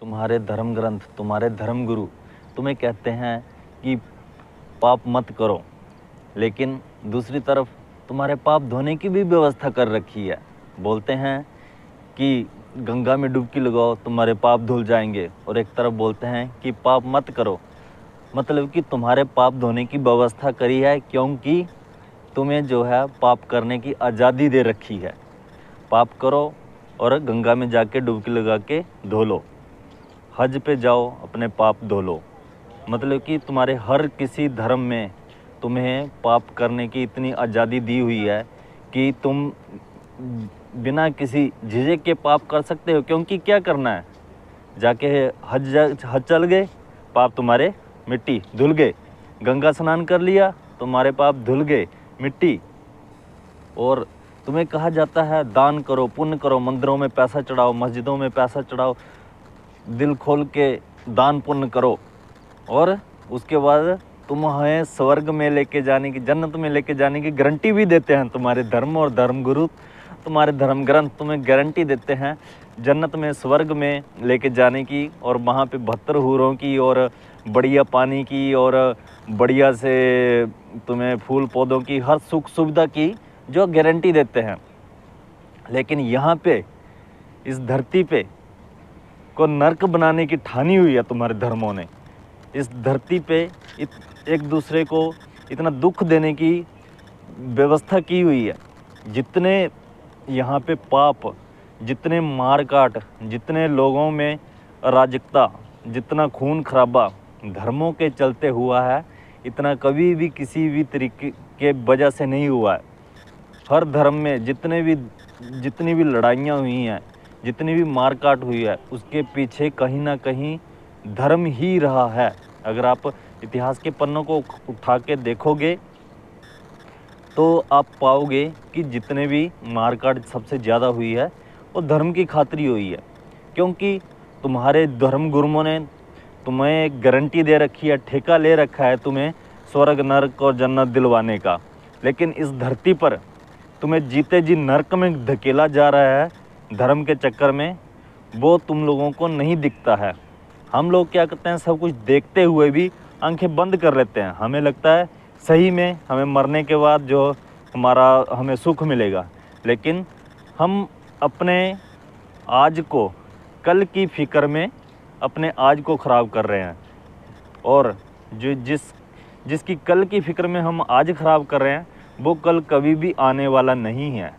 तुम्हारे धर्म ग्रंथ, तुम्हारे धर्म गुरु तुम्हें कहते हैं कि पाप मत करो, लेकिन दूसरी तरफ तुम्हारे पाप धोने की भी व्यवस्था कर रखी है। बोलते हैं कि गंगा में डुबकी लगाओ, तुम्हारे पाप धुल जाएंगे, और एक तरफ बोलते हैं कि पाप मत करो। मतलब कि तुम्हारे पाप धोने की व्यवस्था करी है, क्योंकि तुम्हें जो है पाप करने की आज़ादी दे रखी है। पाप करो और गंगा में जाके डुबकी लगा के धो लो, हज पे जाओ, अपने पाप धो लो। मतलब कि तुम्हारे हर किसी धर्म में तुम्हें पाप करने की इतनी आज़ादी दी हुई है कि तुम बिना किसी झिझक के पाप कर सकते हो। क्योंकि क्या करना है, जाके हज चल गए, पाप तुम्हारे मिट्टी धुल गए। गंगा स्नान कर लिया, तुम्हारे पाप धुल गए मिट्टी। और तुम्हें कहा जाता है दान करो, पुण्य करो, मंदिरों में पैसा चढ़ाओ, मस्जिदों में पैसा चढ़ाओ, दिल खोल के दान पुण्य करो, और उसके बाद तुम्हें स्वर्ग में लेके जाने की, जन्नत में लेके जाने की गारंटी भी देते हैं। तुम्हारे धर्म और धर्म गुरु, तुम्हारे धर्म ग्रंथ तुम्हें गारंटी देते हैं जन्नत में, स्वर्ग में लेके जाने की, और वहाँ पे 72 हूरों की, और बढ़िया पानी की, और बढ़िया से तुम्हें फूल पौधों की, हर सुख सुविधा की जो गारंटी देते हैं। लेकिन यहाँ पे इस धरती पे को नर्क बनाने की ठानी हुई है तुम्हारे धर्मों ने। इस धरती पे एक दूसरे को इतना दुख देने की व्यवस्था की हुई है। जितने यहाँ पे पाप, जितने मार काट, जितने लोगों में अराजकता, जितना खून खराबा धर्मों के चलते हुआ है, इतना कभी भी किसी भी तरीके के वजह से नहीं हुआ है। हर धर्म में जितनी भी लड़ाइयाँ हुई हैं, जितनी भी मारकाट हुई है, उसके पीछे कहीं ना कहीं धर्म ही रहा है। अगर आप इतिहास के पन्नों को उठा के देखोगे तो आप पाओगे कि जितने भी मारकाट सबसे ज़्यादा हुई है वो धर्म की खातिर ही हुई है। क्योंकि तुम्हारे धर्म गुरुओं ने तुम्हें गारंटी दे रखी है, ठेका ले रखा है तुम्हें स्वर्ग नरक और जन्नत दिलवाने का। लेकिन इस धरती पर तुम्हें जीते जी नरक में धकेला जा रहा है धर्म के चक्कर में, वो तुम लोगों को नहीं दिखता है। हम लोग क्या करते हैं, सब कुछ देखते हुए भी आंखें बंद कर लेते हैं। हमें लगता है सही में हमें मरने के बाद जो हमें सुख मिलेगा, लेकिन हम अपने आज को कल की फिक्र में अपने आज को ख़राब कर रहे हैं। और जो जिसकी कल की फिक्र में हम आज ख़राब कर रहे हैं, वो कल कभी भी आने वाला नहीं है।